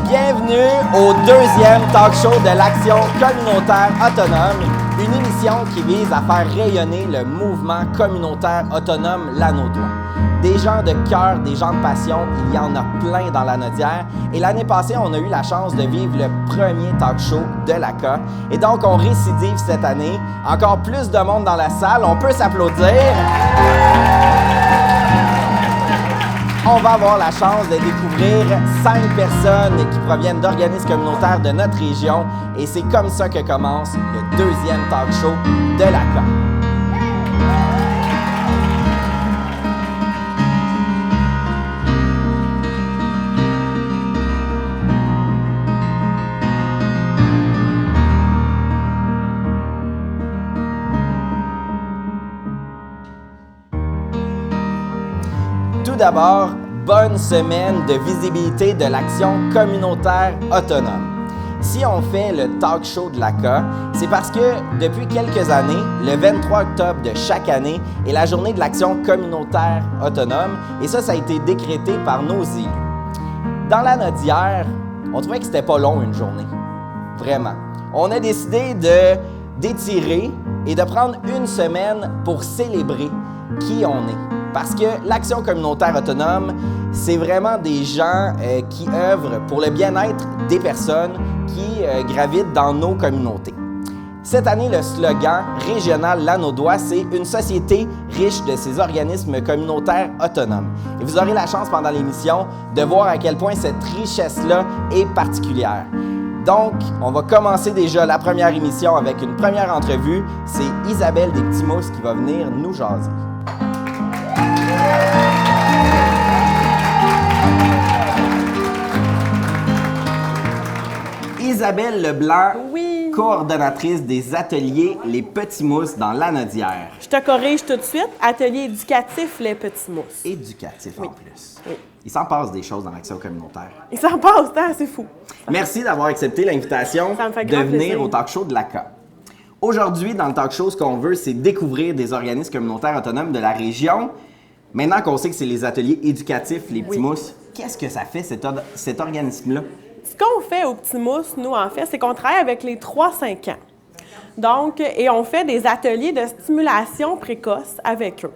Bienvenue au deuxième talk show de l'Action communautaire autonome, une émission qui vise à faire rayonner le mouvement communautaire autonome Lanaudois. Des gens de cœur, des gens de passion, il y en a plein dans Lanaudière. Et l'année passée, on a eu la chance de vivre le premier talk show de l'ACA. Et donc, on récidive cette année. Encore plus de monde dans la salle, on peut s'applaudir. On va avoir la chance de découvrir 5 personnes qui proviennent d'organismes communautaires de notre région. Et c'est comme ça que commence le deuxième talk show de l'ACA. Tout d'abord, bonne semaine de visibilité de l'Action communautaire autonome. Si on fait le talk show de l'ACA, c'est parce que depuis quelques années, le 23 octobre de chaque année est la journée de l'Action communautaire autonome et ça a été décrété par nos élus. Dans Lanaudière, on trouvait que c'était pas long une journée. Vraiment. On a décidé d'étirer et de prendre une semaine pour célébrer qui on est. Parce que l'Action communautaire autonome, c'est vraiment des gens qui œuvrent pour le bien-être des personnes qui gravitent dans nos communautés. Cette année, le slogan régional lanaudois, c'est « Une société riche de ses organismes communautaires autonomes ». Et vous aurez la chance pendant l'émission de voir à quel point cette richesse-là est particulière. Donc, on va commencer déjà la première émission avec une première entrevue. C'est Isabelle des Petits Mousses qui va venir nous jaser. Isabelle Leblanc, oui. Coordonnatrice des ateliers Les Petits Mousses dans Lanaudière. Je te corrige tout de suite, atelier éducatif Les Petits Mousses. Éducatif oui. En plus. Oui. Il s'en passe des choses dans l'Action communautaire. Il s'en passe, hein? C'est fou. Merci d'avoir accepté l'invitation de venir au talk show de l'ACA. Aujourd'hui, dans le talk show, ce qu'on veut, c'est découvrir des organismes communautaires autonomes de la région. Maintenant qu'on sait que c'est les ateliers éducatifs, les Petits Mousses, qu'est-ce que ça fait, cet organisme-là? Ce qu'on fait aux Petits Mousses, nous, en fait, c'est qu'on travaille avec les 3-5 ans. Donc, et on fait des ateliers de stimulation précoce avec eux.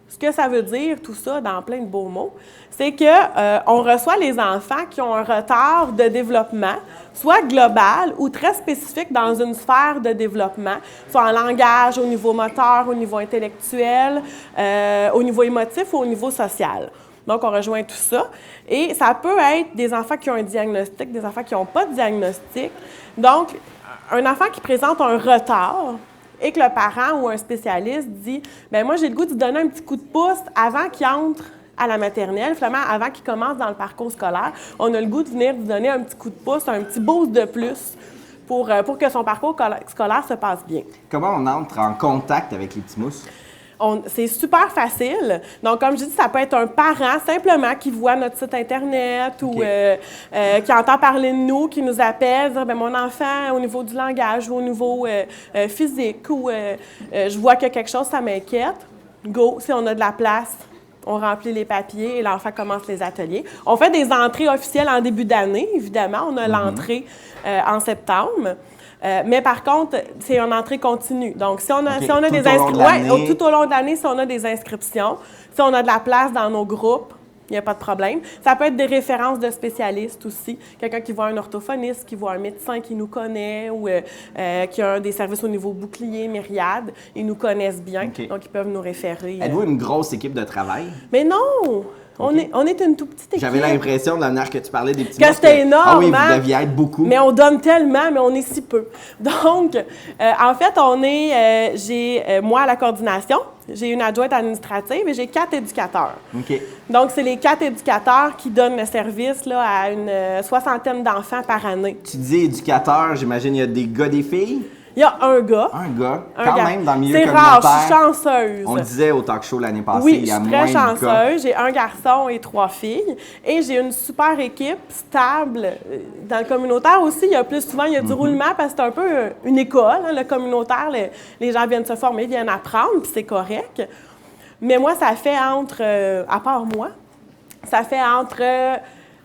Ce que ça veut dire, tout ça, dans plein de beaux mots, c'est qu'on reçoit les enfants qui ont un retard de développement, soit global ou très spécifique dans une sphère de développement, soit en langage, au niveau moteur, au niveau intellectuel, au niveau émotif ou au niveau social. Donc, on rejoint tout ça. Et ça peut être des enfants qui ont un diagnostic, des enfants qui n'ont pas de diagnostic. Donc, un enfant qui présente un retard et que le parent ou un spécialiste dit « Bien, moi, j'ai le goût de lui donner un petit coup de pouce avant qu'il entre à la maternelle, finalement, avant qu'il commence dans le parcours scolaire. On a le goût de venir lui donner un petit coup de pouce, un petit boost de plus pour que son parcours scolaire se passe bien. » Comment on entre en contact avec les Petits Mousses? C'est super facile. Donc, comme je dis, ça peut être un parent simplement qui voit notre site Internet ou qui entend parler de nous, qui nous appelle, dire « Bien, mon enfant, au niveau du langage ou au niveau physique ou je vois que quelque chose, ça m'inquiète. » Go, si on a de la place, on remplit les papiers et l'enfant commence les ateliers. On fait des entrées officielles en début d'année, évidemment. On a l'entrée en septembre. Mais par contre, c'est une entrée continue. Donc, si on a des inscriptions, tout au long de l'année, si on a des inscriptions, si on a de la place dans nos groupes, il n'y a pas de problème. Ça peut être des références de spécialistes aussi. Quelqu'un qui voit un orthophoniste, qui voit un médecin qui nous connaît ou qui a des services au niveau bouclier, myriade. Ils nous connaissent bien, donc ils peuvent nous référer. Êtes-vous une grosse équipe de travail? Mais non! Okay. On est une toute petite équipe. J'avais l'impression, de la manière que tu parlais des Petits Mousses, c'était énorme. Ah oui, vous deviez être beaucoup. Mais on donne tellement, mais on est si peu. Donc, en fait, j'ai moi à la coordination, j'ai une adjointe administrative et j'ai 4 éducateurs. OK. Donc, c'est les 4 éducateurs qui donnent le service là, à une 60aine d'enfants par année. Tu dis éducateur, j'imagine il y a des gars, des filles? Il y a un gars. Un gars? Quand même, dans le milieu communautaire. C'est rare, je suis chanceuse. On le disait au talk show l'année passée, oui, il y a moins de gars. Oui, je suis très chanceuse. Cas. J'ai un garçon et 3 filles. Et j'ai une super équipe stable. Dans le communautaire aussi, il y a plus souvent, il y a du roulement parce que c'est un peu une école. Hein, le communautaire, les gens viennent se former, viennent apprendre, puis c'est correct. Mais moi, ça fait à part moi, ça fait entre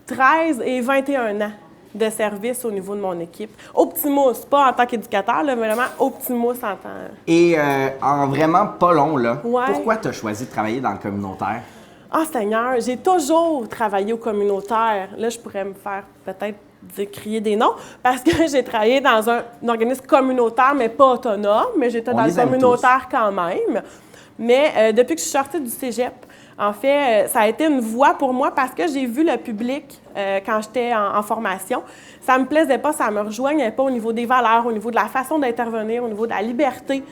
13 et 21 ans de service au niveau de mon équipe. Optimus, pas en tant qu'éducateur, là, mais vraiment Optimus en tant... Et en vraiment pas long, là, Ouais. pourquoi tu as choisi de travailler dans le communautaire? Ah, Seigneur, j'ai toujours travaillé au communautaire. Là, je pourrais me faire peut-être crier des noms, parce que j'ai travaillé dans un organisme communautaire, mais pas autonome, mais j'étais dans le communautaire quand même. Mais depuis que je suis sortie du cégep, en fait, ça a été une voie pour moi parce que j'ai vu le public quand j'étais en formation. Ça me plaisait pas, ça me rejoignait pas au niveau des valeurs, au niveau de la façon d'intervenir, au niveau de la liberté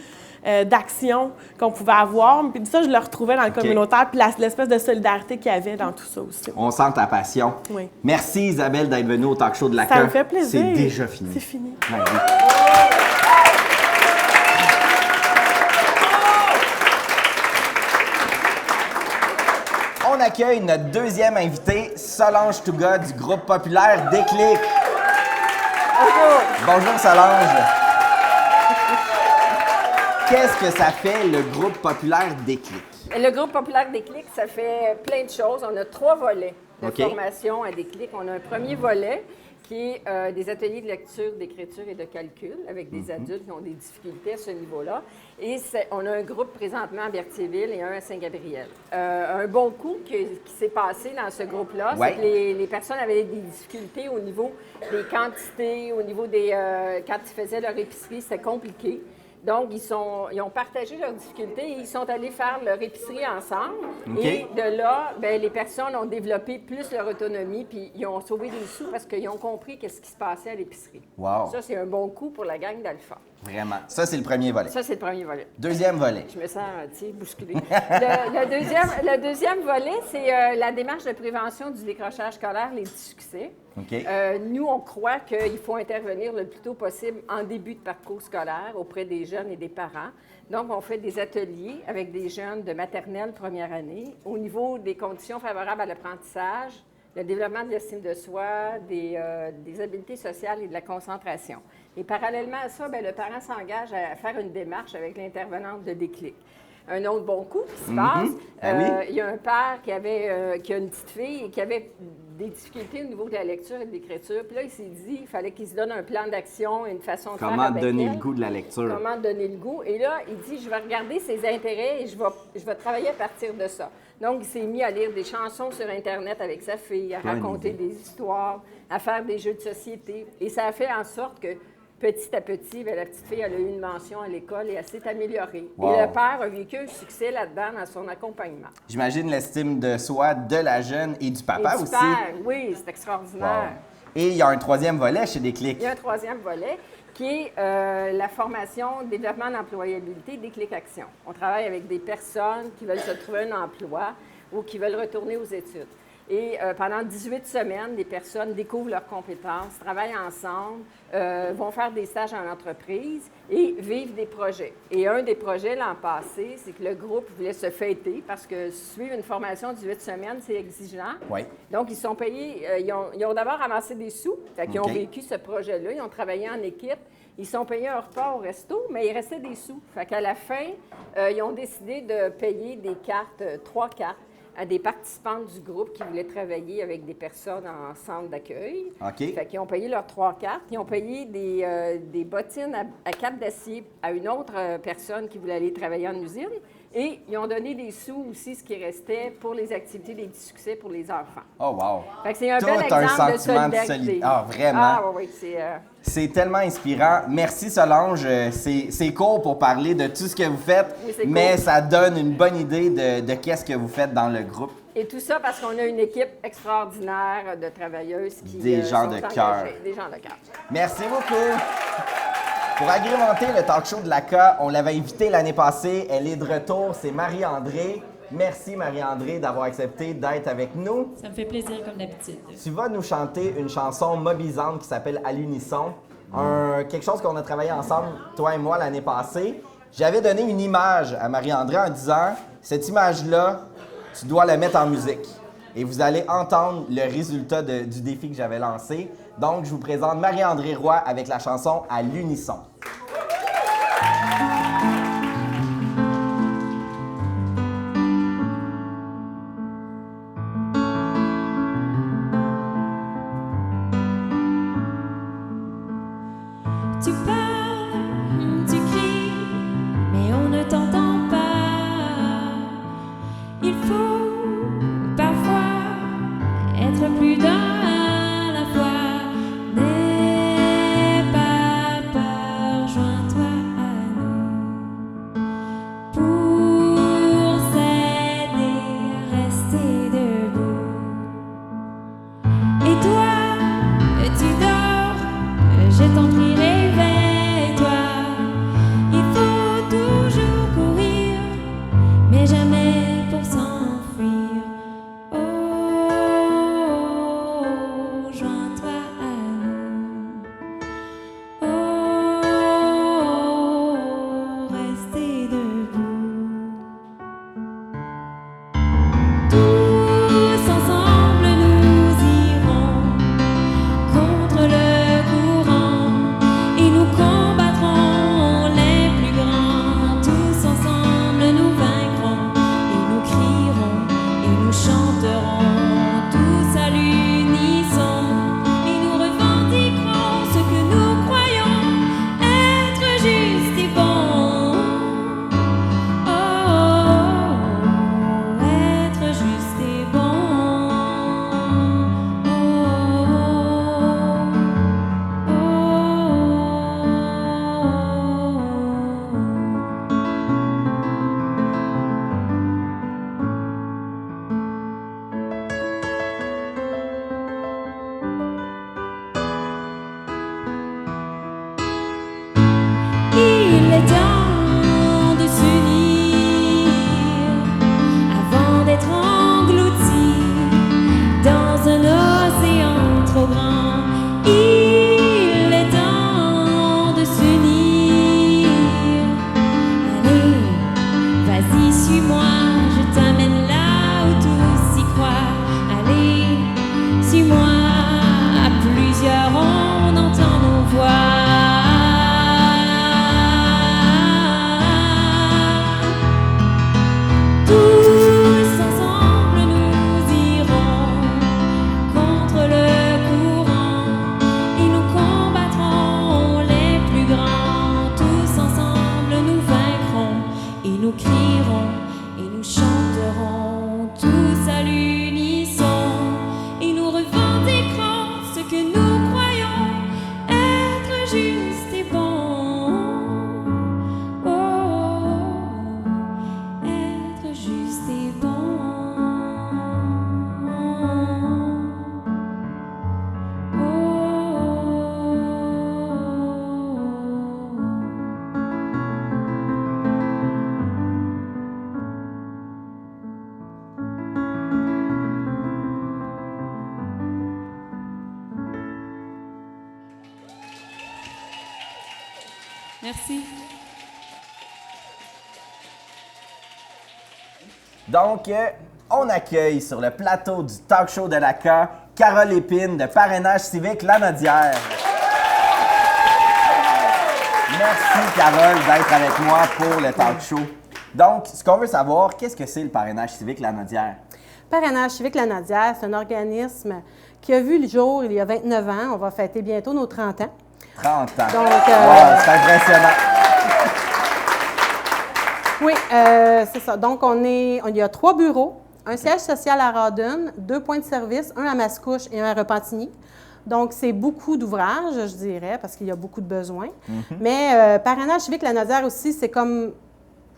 d'action qu'on pouvait avoir. Puis ça, je le retrouvais dans le communautaire, puis l'espèce de solidarité qu'il y avait dans tout ça aussi. On sent ta passion. Oui. Merci Isabelle d'être venue au talk show de la Ça me fait plaisir. C'est déjà fini. C'est fini. Ben oui. On accueille notre deuxième invitée, Solange Touga du groupe populaire Déclic. Bonjour. Bonjour Solange. Qu'est-ce que ça fait, le groupe populaire Déclic? Le groupe populaire Déclic, ça fait plein de choses. On a 3 volets de OK. formation à Déclic. On a un premier volet qui est des ateliers de lecture, d'écriture et de calcul avec des adultes qui ont des difficultés à ce niveau-là. Et on a un groupe présentement à Berthierville et un à Saint-Gabriel. Un bon coup qui s'est passé dans ce groupe-là, Ouais. c'est que les personnes avaient des difficultés au niveau des quantités, au niveau des... quand ils faisaient leur épicerie, c'était compliqué. Donc, ils ont partagé leurs difficultés et ils sont allés faire leur épicerie ensemble. OK. Et de là, bien, les personnes ont développé plus leur autonomie puis ils ont sauvé des sous parce qu'ils ont compris qu'est-ce qui se passait à l'épicerie. Wow. Ça, c'est un bon coup pour la gang d'Alpha. Vraiment. Ça, c'est le premier volet. Ça, c'est le premier volet. Deuxième volet. Je me sens, tu sais, bousculée. Le deuxième volet, c'est la démarche de prévention du décrochage scolaire, les succès. OK. Nous, on croit qu'il faut intervenir le plus tôt possible en début de parcours scolaire auprès des jeunes et des parents. Donc, on fait des ateliers avec des jeunes de maternelle première année au niveau des conditions favorables à l'apprentissage, le développement de l'estime de soi, des habiletés sociales et de la concentration. Et parallèlement à ça, bien, le parent s'engage à faire une démarche avec l'intervenante de Déclic. Un autre bon coup qui se passe, Ben oui. il y a un père qui a une petite fille et qui avait des difficultés au niveau de la lecture et de l'écriture. Puis là, il s'est dit qu'il fallait qu'il se donne un plan d'action et une façon de faire Comment avec donner elle. le goût de la lecture? Comment donner le goût. Et là, il dit, je vais regarder ses intérêts et je vais travailler à partir de ça. Donc, il s'est mis à lire des chansons sur Internet avec sa fille, à Bonne raconter idée. des histoires, à faire des jeux de société. Et ça a fait en sorte que, petit à petit, bien, la petite fille, elle a eu une mention à l'école et elle s'est améliorée. Wow. Et le père a vécu un succès là-dedans dans son accompagnement. J'imagine l'estime de soi de la jeune et du papa Et du aussi. père, oui, c'est Wow. extraordinaire. Et il y a un troisième volet chez Déclic. Il y a un troisième volet qui est la formation développement d'employabilité Déclic Action. On travaille avec des personnes qui veulent se trouver un emploi ou qui veulent retourner aux études. Et pendant 18 semaines, les personnes découvrent leurs compétences, travaillent ensemble, vont faire des stages en entreprise et vivent des projets. Et un des projets l'an passé, c'est que le groupe voulait se fêter parce que suivre une formation de 18 semaines, c'est exigeant. Oui. Donc, ils sont payés, ils ont d'abord ramassé des sous, fait qu'ils OK. ont vécu ce projet-là, ils ont travaillé en équipe, ils sont payés un repas au resto, mais il restait des sous. Fait qu'à la fin, ils ont décidé de payer des cartes, 3 cartes, à des participantes du groupe qui voulaient travailler avec des personnes en centre d'accueil. OK. Fait qu'ils ont payé leurs 3 cartes. Ils ont payé des bottines à cape d'acier à une autre personne qui voulait aller travailler en usine. Et ils ont donné des sous aussi, ce qui restait, pour les activités des petits succès pour les enfants. Oh, wow. Fait que c'est un Tout bel un exemple de sentiment de solidarité. solidarité. Ah, vraiment? Ah, oui, c'est... C'est tellement inspirant. Merci Solange. C'est court pour parler de tout ce que vous faites, Oui, c'est mais court. ça donne une bonne idée de qu'est-ce que vous faites dans le groupe. Et tout ça parce qu'on a une équipe extraordinaire de travailleuses qui Des gens sont de engagées. cœur. Des gens de cœur. Merci beaucoup. Pour agrémenter le talk show de l'ACA, on l'avait invitée l'année passée. Elle est de retour. C'est Marie-André. Merci Marie-André d'avoir accepté d'être avec nous. Ça me fait plaisir comme d'habitude. Tu vas nous chanter une chanson mobilisante qui s'appelle À l'unisson. Quelque chose qu'on a travaillé ensemble, toi et moi, l'année passée. J'avais donné une image à Marie-André en disant, cette image-là, tu dois la mettre en musique. Et vous allez entendre le résultat du défi que j'avais lancé. Donc, je vous présente Marie-André Roy avec la chanson À l'unisson. Tu parles, tu cries, mais on ne t'entend pas. Il faut parfois être plus d'un à la fois. N'aie pas peur, joins-toi à nous pour s'aider à rester debout. Et toi, tu dors, je t'en prie, réveille-toi. Il faut toujours courir, mais jamais pour s'enfuir. Oh, joins-toi à nous. Oh, restez debout. Tous ensemble nous irons contre le courant et nous combattrons les plus grands. Tous ensemble nous vaincrons et nous crierons et nous chanterons tous à l'unisson et nous revendiquerons ce que nous croyons être juste et bon. Oh, être juste et bon. Il est temps de s'unir avant d'être engloutis dans un océan trop grand. Il est temps de s'unir. Allez, vas-y, suis-moi, je t'amène là où tous y croient. Allez, suis-moi, à plusieurs on entend nos voix. Tous ensemble nous irons contre le courant et nous combattrons les plus grands. Tous ensemble nous vaincrons et nous crierons et nous chanterons tous à l'unisson et nous revendiquerons ce que nous croyons être juste et bon. Oh, être juste et bon. Merci. Donc, on accueille sur le plateau du talk show de la K, Carole Épine de Parrainage civique Lanaudière. Merci, Carole, d'être avec moi pour le talk show. Donc, ce qu'on veut savoir, qu'est-ce que c'est le Parrainage civique Lanaudière? Parrainage civique Lanaudière, c'est un organisme qui a vu le jour il y a 29 ans. On va fêter bientôt nos 30 ans. 30 ans. Donc, wow, c'est impressionnant. Oui, c'est ça. Donc, il y a 3 bureaux, un siège social à Rawdon, 2 points de service, un à Mascouche et un à Repentigny. Donc, c'est beaucoup d'ouvrages, je dirais, parce qu'il y a beaucoup de besoins. Mais Parrainage civique Lanaudière aussi, c'est comme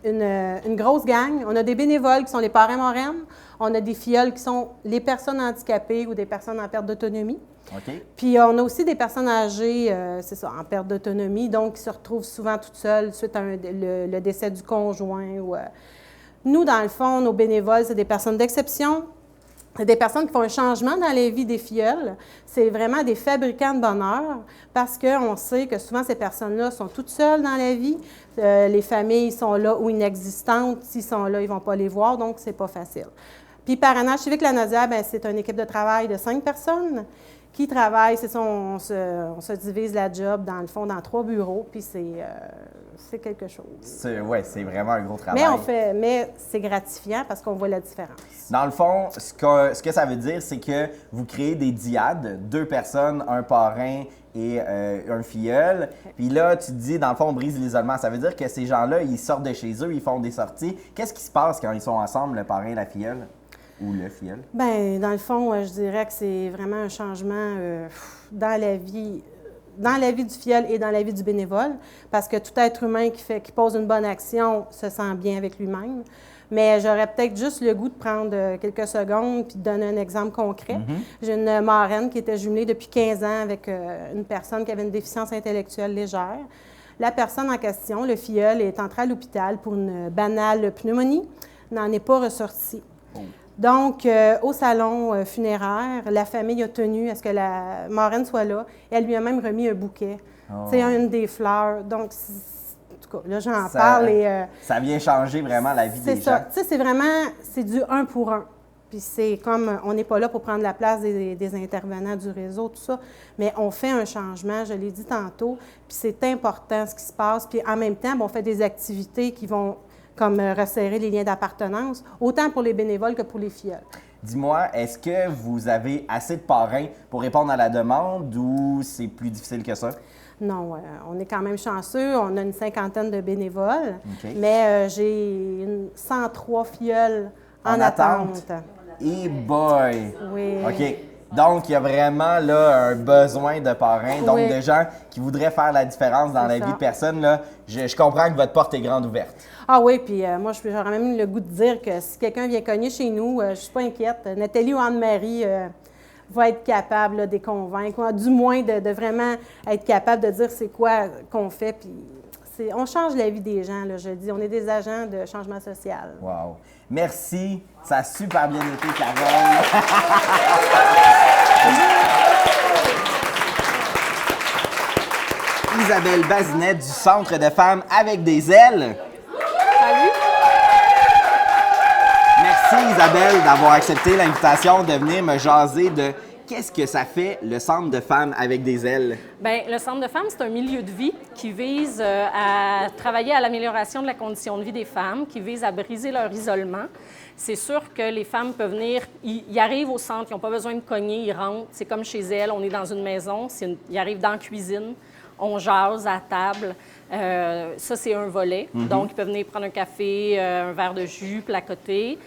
une grosse gang. On a des bénévoles qui sont les parrains moraines. On a des filleuls qui sont les personnes handicapées ou des personnes en perte d'autonomie. OK. Puis on a aussi des personnes âgées, c'est ça, en perte d'autonomie, donc qui se retrouvent souvent toutes seules suite à le décès du conjoint. Nous, dans le fond, nos bénévoles, c'est des personnes d'exception. C'est des personnes qui font un changement dans les vies des filleuls. C'est vraiment des fabricants de bonheur parce qu'on sait que souvent, ces personnes-là sont toutes seules dans la vie. Les familles sont là ou inexistantes. S'ils sont là, ils ne vont pas les voir, donc c'est pas facile. Puis Parrainage civique Lanaudière, bien, c'est une équipe de travail de 5 personnes qui travaillent. C'est ça, on se divise la job, dans le fond, dans 3 bureaux, puis c'est quelque chose. Oui, c'est vraiment un gros travail. Mais c'est gratifiant parce qu'on voit la différence. Dans le fond, ce que ça veut dire, c'est que vous créez des dyades, 2 personnes, un parrain et un filleul. Puis là, tu te dis, dans le fond, on brise l'isolement. Ça veut dire que ces gens-là, ils sortent de chez eux, ils font des sorties. Qu'est-ce qui se passe quand ils sont ensemble, le parrain et la filleule? Ou le filleul? Bien, dans le fond, je dirais que c'est vraiment un changement dans la vie du filleul et dans la vie du bénévole, parce que tout être humain qui pose une bonne action se sent bien avec lui-même. Mais j'aurais peut-être juste le goût de prendre quelques secondes puis de donner un exemple concret. J'ai une marraine qui était jumelée depuis 15 ans avec une personne qui avait une déficience intellectuelle légère. La personne en question, le filleul, est entré à l'hôpital pour une banale pneumonie, n'en est pas ressorti. Donc, au salon funéraire, la famille a tenu à ce que la marraine soit là. Et elle lui a même remis un bouquet, tu sais, une des fleurs. Donc, en tout cas, là, j'en parle et... ça vient changer vraiment la vie des gens. Tu sais, c'est du 1 pour 1. Puis c'est comme, on n'est pas là pour prendre la place des intervenants du réseau, tout ça, mais on fait un changement, je l'ai dit tantôt, puis c'est important ce qui se passe. Puis en même temps, on fait des activités qui vont comme resserrer les liens d'appartenance, autant pour les bénévoles que pour les filleuls. Dis-moi, est-ce que vous avez assez de parrains pour répondre à la demande ou c'est plus difficile que ça? Non, on est quand même chanceux. On a une 50aine de bénévoles, mais j'ai 103 filleuls en attente. Et boy! Oui. OK. Donc, il y a vraiment là un besoin de parrains, donc de gens qui voudraient faire la différence dans la vie de personnes. Là, je comprends que votre porte est grande ouverte. Ah oui, puis moi, j'aurais même le goût de dire que si quelqu'un vient cogner chez nous, je ne suis pas inquiète. Nathalie ou Anne-Marie va être capable là, de les convaincre, du moins de vraiment être capable de dire c'est quoi qu'on fait. Puis on change la vie des gens, là, je dis. On est des agents de changement social. Wow. Merci. Ça a super bien été, Carole. Isabelle Bazinet du Centre de femmes avec des ailes. Salut! Merci Isabelle d'avoir accepté l'invitation de venir me jaser de qu'est-ce que ça fait le Centre de femmes avec des ailes. Bien, le Centre de femmes, c'est un milieu de vie qui vise à travailler à l'amélioration de la condition de vie des femmes, qui vise à briser leur isolement. C'est sûr que les femmes peuvent venir, ils arrivent au centre, ils n'ont pas besoin de cogner, ils rentrent, c'est comme chez elles, on est dans une maison, ils arrivent dans la cuisine, on jase à table. Ça, c'est un volet. Donc, ils peuvent venir prendre un café, un verre de jus, placoter.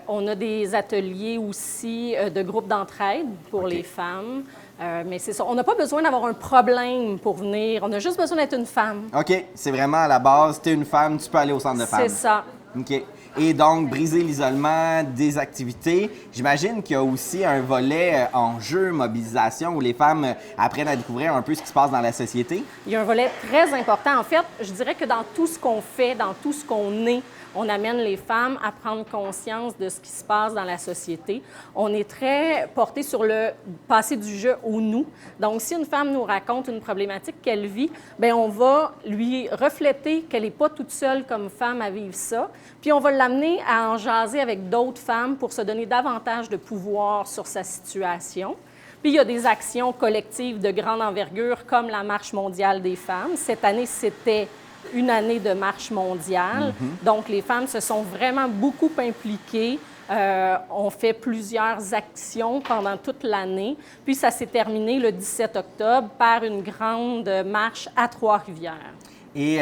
On a des ateliers aussi de groupes d'entraide pour les femmes. Mais c'est ça. On n'a pas besoin d'avoir un problème pour venir. On a juste besoin d'être une femme. OK. C'est vraiment à la base. Tu es une femme, tu peux aller au centre de femmes. C'est ça. OK. Et donc, briser l'isolement, des activités. J'imagine qu'il y a aussi un volet enjeu, mobilisation, où les femmes apprennent à découvrir un peu ce qui se passe dans la société. Il y a un volet très important. En fait, je dirais que dans tout ce qu'on fait, dans tout ce qu'on est, on amène les femmes à prendre conscience de ce qui se passe dans la société. On est très porté sur le passé du jeu au nous. Donc, si une femme nous raconte une problématique qu'elle vit, bien, on va lui refléter qu'elle n'est pas toute seule comme femme à vivre ça. Puis, on va l'amener à en jaser avec d'autres femmes pour se donner davantage de pouvoir sur sa situation. Puis, il y a des actions collectives de grande envergure comme la Marche mondiale des femmes. Cette année, c'était une année de marche mondiale. Donc, les femmes se sont vraiment beaucoup impliquées. On fait plusieurs actions pendant toute l'année. Puis, ça s'est terminé le 17 octobre par une grande marche à Trois-Rivières. Et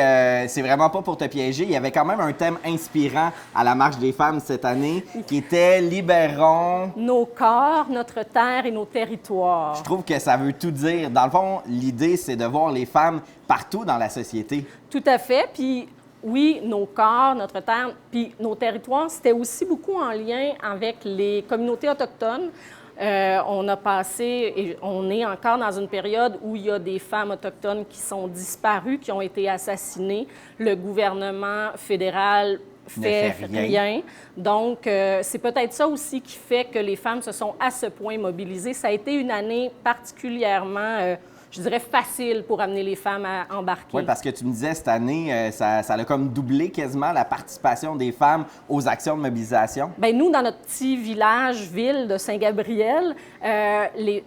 c'est vraiment pas pour te piéger. Il y avait quand même un thème inspirant à la Marche des femmes cette année qui était « Libérons nos corps, notre terre et nos territoires ». Je trouve que ça veut tout dire. Dans le fond, l'idée, c'est de voir les femmes partout dans la société. Tout à fait. Puis oui, nos corps, notre terre, puis nos territoires, c'était aussi beaucoup en lien avec les communautés autochtones. On a passé, et on est encore dans une période où il y a des femmes autochtones qui sont disparues, qui ont été assassinées. Le gouvernement fédéral fait rien. Donc, c'est peut-être ça aussi qui fait que les femmes se sont à ce point mobilisées. Ça a été une année particulièrement je dirais, facile pour amener les femmes à embarquer. Oui, parce que tu me disais, cette année, ça a comme doublé quasiment la participation des femmes aux actions de mobilisation. Bien, nous, dans notre petit village-ville de Saint-Gabriel,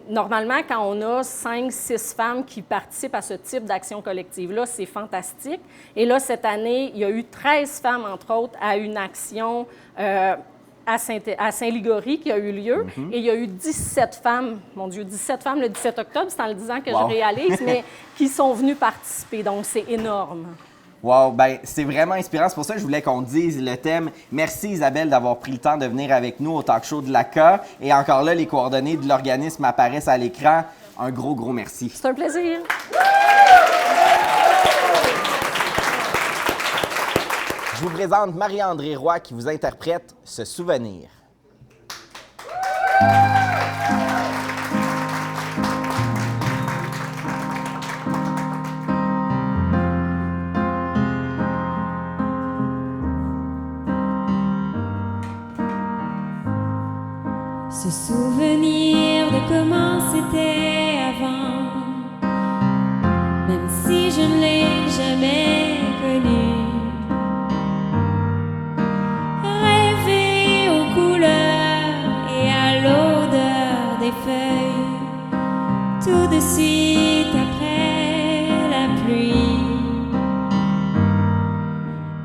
normalement, quand on a 5-6 femmes qui participent à ce type d'action collective-là, c'est fantastique. Et là, cette année, il y a eu 13 femmes, entre autres, à une action à Saint-Ligory qui a eu lieu. Et il y a eu 17 femmes, mon Dieu, 17 femmes le 17 octobre, c'est en le disant que je réalise, mais qui sont venues participer. Donc, c'est énorme. Wow, ben c'est vraiment inspirant. C'est pour ça que je voulais qu'on dise le thème. Merci Isabelle d'avoir pris le temps de venir avec nous au talk show de l'ACA. Et encore là, les coordonnées de l'organisme apparaissent à l'écran. Un gros merci. C'est un plaisir. Je vous présente Marie-André Roy qui vous interprète ce souvenir. Se souvenir de comment c'était avant, même si je ne l'ai jamais connu. Rêver aux couleurs et à l'odeur des feuilles, tout de suite après la pluie,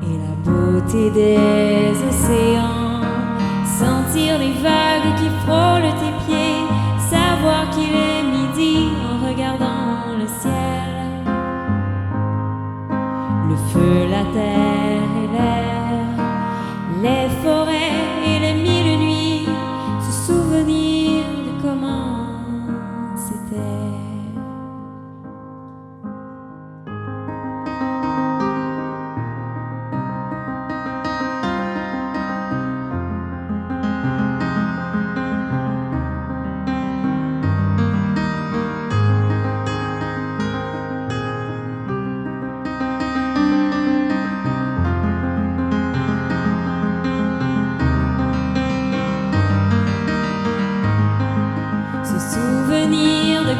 et la beauté des océans. Sentir les vagues qui frôlent tes pieds, savoir qu'il est midi en regardant le ciel. Le feu, la terre et l'air, les forêts et les mille nuits, se souvenir de comment c'était.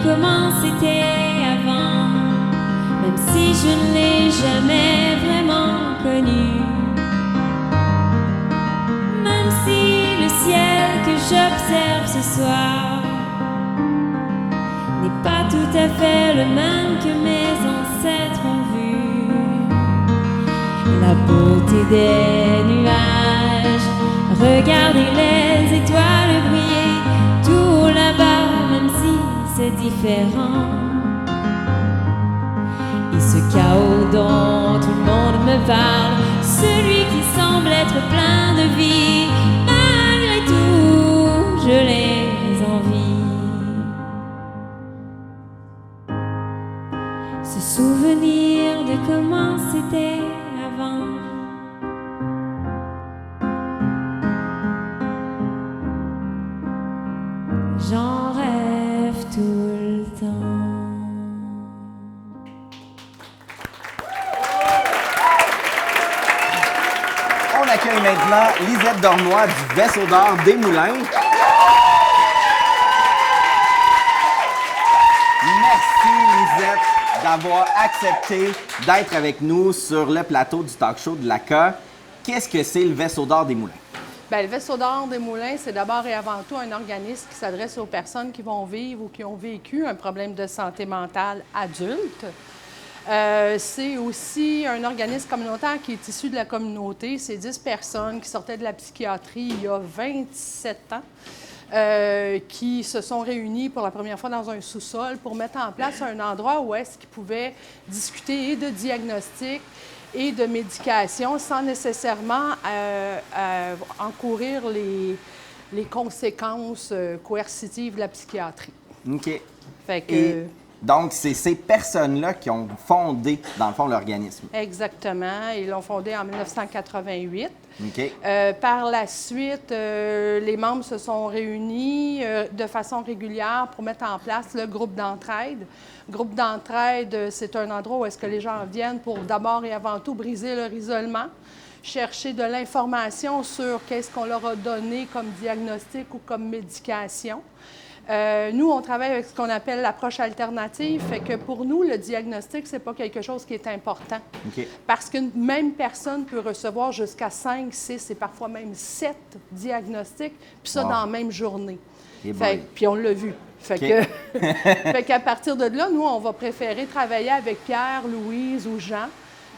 Comment c'était avant, même si je ne l'ai jamais vraiment connu. Même si le ciel que j'observe ce soir n'est pas tout à fait le même que mes ancêtres ont vu. La beauté des nuages, regardez les étoiles briller, tout là-bas, même si c'est différent. Et ce chaos dont tout le monde me parle, celui qui semble être plein de vie, malgré tout, je les envie. Se souvenir de comment c'était avant. J'en rêve tout le temps. On accueille maintenant Lisette Dornois du Vaisseau d'or des Moulins. Merci Lisette d'avoir accepté d'être avec nous sur le plateau du talk show de l'ACA. Qu'est-ce que c'est le Vaisseau d'or des Moulins? Bien, le Vaisseau d'or des Moulins, c'est d'abord et avant tout un organisme qui s'adresse aux personnes qui vont vivre ou qui ont vécu un problème de santé mentale adulte. C'est aussi un organisme communautaire qui est issu de la communauté. C'est 10 personnes qui sortaient de la psychiatrie il y a 27 ans, qui se sont réunies pour la première fois dans un sous-sol pour mettre en place un endroit où est-ce qu'ils pouvaient discuter et de diagnostic et de médication sans nécessairement encourir les conséquences coercitives de la psychiatrie. OK. Fait que... Donc, c'est ces personnes-là qui ont fondé, dans le fond, l'organisme. Exactement. Ils l'ont fondé en 1988. OK. Par la suite, les membres se sont réunis de façon régulière pour mettre en place le groupe d'entraide. Groupe d'entraide, c'est un endroit où est-ce que les gens viennent pour d'abord et avant tout briser leur isolement, chercher de l'information sur qu'est-ce qu'on leur a donné comme diagnostic ou comme médication. Nous, on travaille avec ce qu'on appelle l'approche alternative. Fait que pour nous, le diagnostic, c'est pas quelque chose qui est important. OK. Parce qu'une même personne peut recevoir jusqu'à 5, 6 et parfois même 7 diagnostics, puis ça Wow. dans la même journée. Et Puis on l'a vu. Fait OK. fait qu'à partir de là, nous, on va préférer travailler avec Pierre, Louise ou Jean.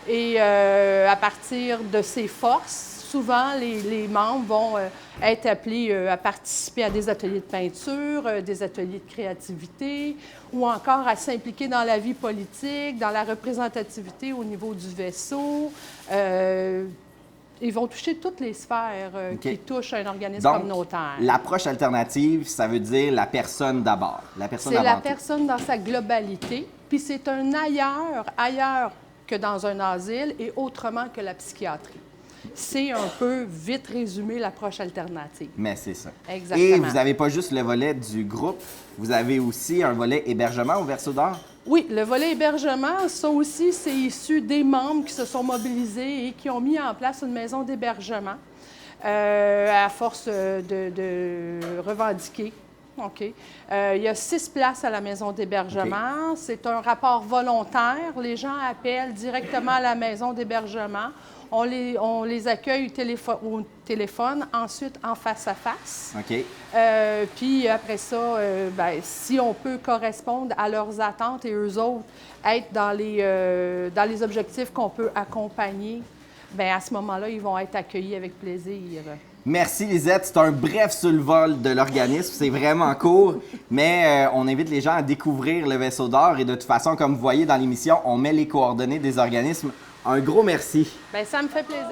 Et à partir de ses forces, souvent, les membres vont être appelés à participer à des ateliers de peinture, des ateliers de créativité, ou encore à s'impliquer dans la vie politique, dans la représentativité au niveau du vaisseau. Ils vont toucher toutes les sphères qui touchent un organisme Donc, communautaire. l'approche alternative, ça veut dire la personne d'abord. La personne C'est avant la tout. personne dans sa globalité, puis c'est un ailleurs que dans un asile et autrement que la psychiatrie. C'est un peu vite résumé l'approche alternative. Mais c'est ça. Exactement. Et vous n'avez pas juste le volet du groupe, vous avez aussi un volet hébergement au Verseau d'Or? Oui, le volet hébergement, ça aussi, c'est issu des membres qui se sont mobilisés et qui ont mis en place une maison d'hébergement à force de revendiquer. OK. Il y a 6 places à la maison d'hébergement. OK. C'est un rapport volontaire. Les gens appellent directement à la maison d'hébergement. On les accueille au téléphone, ensuite en face à face. OK. Puis après ça, si on peut correspondre à leurs attentes et eux autres être dans les objectifs qu'on peut accompagner, bien à ce moment-là, ils vont être accueillis avec plaisir. Merci Lisette, c'est un bref survol de l'organisme, c'est vraiment court, mais on invite les gens à découvrir le Vaisseau d'Or et de toute façon, comme vous voyez dans l'émission, on met les coordonnées des organismes. Un gros merci. Bien, ça me fait plaisir.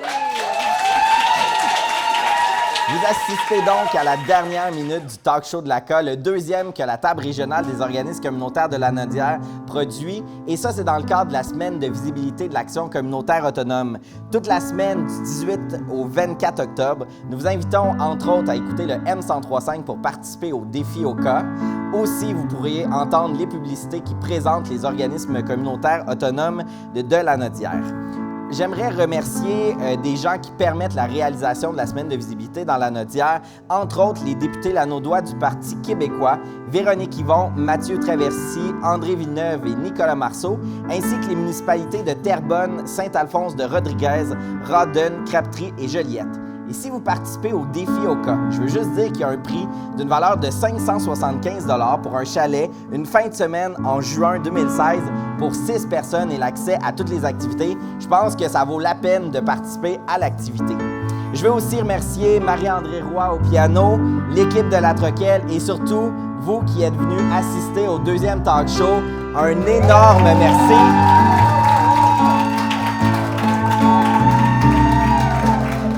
Vous assistez donc à la dernière minute du talk show de l'ACA, le deuxième que la table régionale des organismes communautaires de la Nodière produit. Et ça, c'est dans le cadre de la semaine de visibilité de l'action communautaire autonome. Toute la semaine du 18 au 24 octobre, nous vous invitons entre autres à écouter le M1035 pour participer au défi au cas. Aussi, vous pourriez entendre les publicités qui présentent les organismes communautaires autonomes de la Nodière. J'aimerais remercier des gens qui permettent la réalisation de la semaine de visibilité dans la Nodière, entre autres les députés lanaudois du Parti québécois, Véronique Yvon, Mathieu Traversy, André Villeneuve et Nicolas Marceau, ainsi que les municipalités de Terrebonne, Saint-Alphonse de Rodriguez, Rawdon, Crabtree et Joliette. Et si vous participez au défi au cas, je veux juste dire qu'il y a un prix d'une valeur de 575 $ pour un chalet, une fin de semaine en juin 2016 pour 6 personnes et l'accès à toutes les activités. Je pense que ça vaut la peine de participer à l'activité. Je veux aussi remercier Marie-André Roy au piano, l'équipe de La Troquelle et surtout vous qui êtes venus assister au deuxième talk show. Un énorme merci.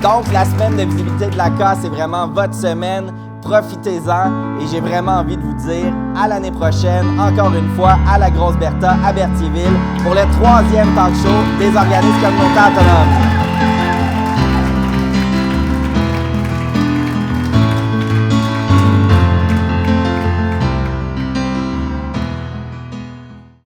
Donc, la semaine de visibilité de l'ACA, c'est vraiment votre semaine. Profitez-en et j'ai vraiment envie de vous dire à l'année prochaine, encore une fois, à la Grosse Bertha, à Berthierville, pour le 3e talk show des organismes communautaires autonomes.